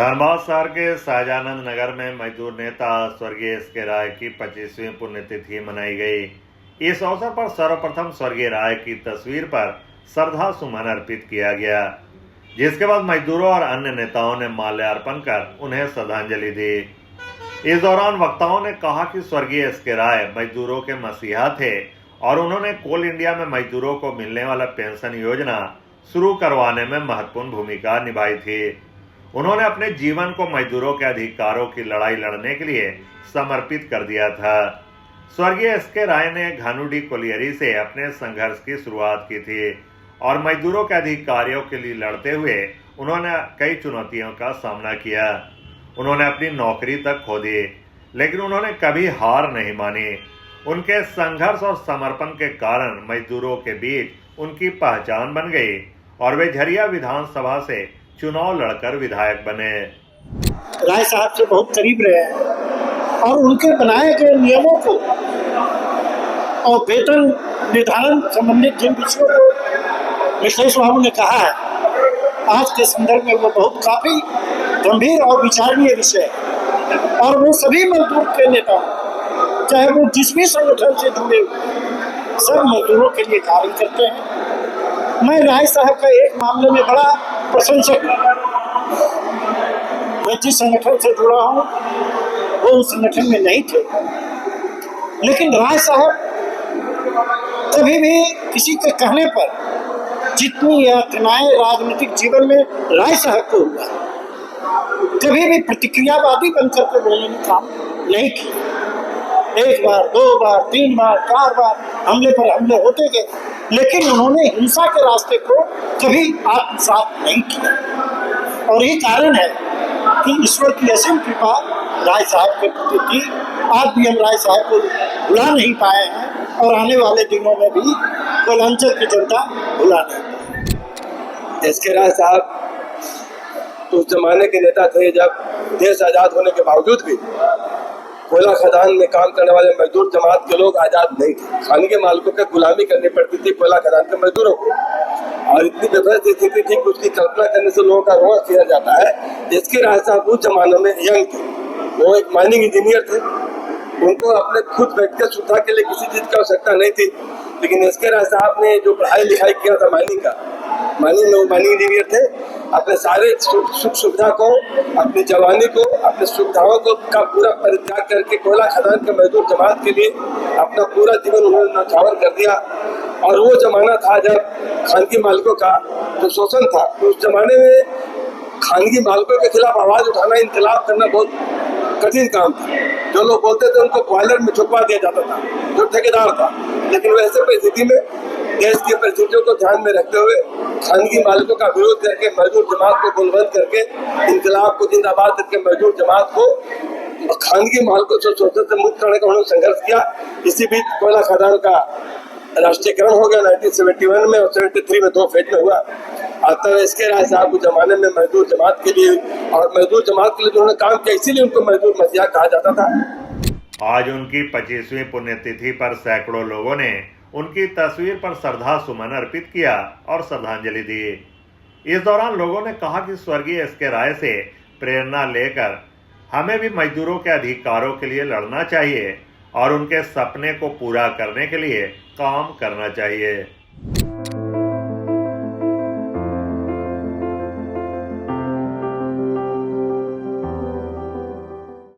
धनबाद शहर के शाहजानंद नगर में मजदूर नेता स्वर्गीय एस.के. राय की 25वीं पुण्यतिथि मनाई गई। इस अवसर पर सर्वप्रथम स्वर्गीय राय की तस्वीर पर श्रद्धा सुमन अर्पित किया गया, जिसके बाद मजदूरों और अन्य नेताओं ने माल्यार्पण कर उन्हें श्रद्धांजलि दी। इस दौरान वक्ताओं ने कहा कि स्वर्गीय एस.के. राय मजदूरों के मसीहा थे और उन्होंने कोल इंडिया में मजदूरों को मिलने वाला पेंशन योजना शुरू करवाने में महत्वपूर्ण भूमिका निभाई थी। उन्होंने अपने जीवन को मजदूरों के अधिकारों की लड़ाई लड़ने के लिए समर्पित कर दिया था। स्वर्गीय एस.के. राय ने घानुडी कोलियरी से अपने संघर्ष की शुरुआत की थी और मजदूरों के अधिकारों के लिए लड़ते हुए उन्होंने कई चुनौतियों का सामना किया। उन्होंने अपनी नौकरी तक खो दी, लेकिन उन्होंने कभी हार नहीं मानी। उनके संघर्ष और समर्पण के कारण मजदूरों के बीच उनकी पहचान बन गई और वे झरिया विधानसभा से चुनाव लड़कर विधायक बने। राय साहब से बहुत करीब रहे हैं और उनके बनाए गए नियमों को और वेतन निर्धारण संबंधित जिन विषयों को मिश्रेश बाबू ने कहा है, आज के संदर्भ में वो बहुत काफी गंभीर और विचारणीय विषय है। और वो सभी मजदूर के नेता, चाहे वो जिस भी संगठन से जुड़े हुए, सब मजदूरों के लिए कार्य करते हैं। मैं राय साहब का एक मामले में बड़ा प्रशंसक हूँ। मैं जिस संगठन से जुड़ा हूँ वो उस संगठन में नहीं थे, लेकिन राय साहब कभी भी किसी के कहने पर जितनी यातनाएं राजनीतिक जीवन में राय साहब को हुआ, कभी भी प्रतिक्रियावादी बनकर के बोलने का काम नहीं किया। एक बार, दो बार, तीन बार, चार बार हमले पर हमले होते गए, लेकिन उन्होंने हिंसा के रास्ते को कभी आत्मसात नहीं किया। और यही कारण है कि ईश्वर की असीम कृपा राय साहब के प्रति थी। आज भी हम राय साहब को भुला नहीं पाए हैं और आने वाले दिनों में भी कोलांचल की जनता भुला नहीं पाए। एस.के. राय साहब तो उस जमाने के नेता थे जब देश आजाद होने के बावजूद भी कोयला खदान में काम करने वाले मजदूर जमात के लोग आजाद नहीं थे। खानगी मालिकों की गुलामी करनी पड़ती थी कोयला खदान के मजदूरों को, और इतनी बेबस स्थिति थी कि उसकी कल्पना करने से लोगों का रोआ सिहर जाता है। एस.के. राय साहब उस जमाने में यंग थे, वो एक माइनिंग इंजीनियर थे। उनको अपने खुद व्यक्तिगत सुविधा के लिए किसी चीज की आवश्यकता नहीं थी, लेकिन एस.के. राय साहब ने जो पढ़ाई लिखाई किया था माइनिंग इंजीनियर थे, अपने सारे सुख सुविधा को, अपनी जवानी को, अपने सुविधाओं को का पूरा परित्याग करके कोयला खदान के मजदूर जमात के लिए अपना पूरा जीवन उन्होंने न्यौछावर कर दिया। और वो जमाना था जब खानगी मालिकों का जो शोषण था, उस जमाने में खानगी मालिकों के खिलाफ आवाज उठाना, इंकलाब करना बहुत कठिन काम था। जो लोग बोलते थे उनको बॉयलर में छुपवा दिया जाता था, जो ठेकेदार था। लेकिन वैसे परिस्थिति में देश की परिस्थितियों को ध्यान में रखते हुए खानगी मालिकों का विरोध करके मजदूर जमात को गोलबंद करके इंकलाब को जिंदाबाद करके मजदूर जमात को खानगी मालिकों से शोषण से मुक्त करने का उन्होंने संघर्ष किया। इसी बीच कोयला खदान का राष्ट्रीयकरण हो गया 1971 में और 73 में 2 फेज में हुआ। तब एस.के. राय साहब उस जमाने में मजदूर जमात के लिए और मजदूर जमात के लिए उन्होंने काम किया, इसीलिए उनको मजदूर मसीहा कहा जाता था। आज उनकी 25वीं पुण्यतिथि पर सैकड़ों लोगों ने उनकी तस्वीर पर श्रद्धा सुमन अर्पित किया और श्रद्धांजलि दी। इस दौरान लोगों ने कहा कि स्वर्गीय एस.के. राय से प्रेरणा लेकर हमें भी मजदूरों के अधिकारों के लिए लड़ना चाहिए और उनके सपने को पूरा करने के लिए काम करना चाहिए।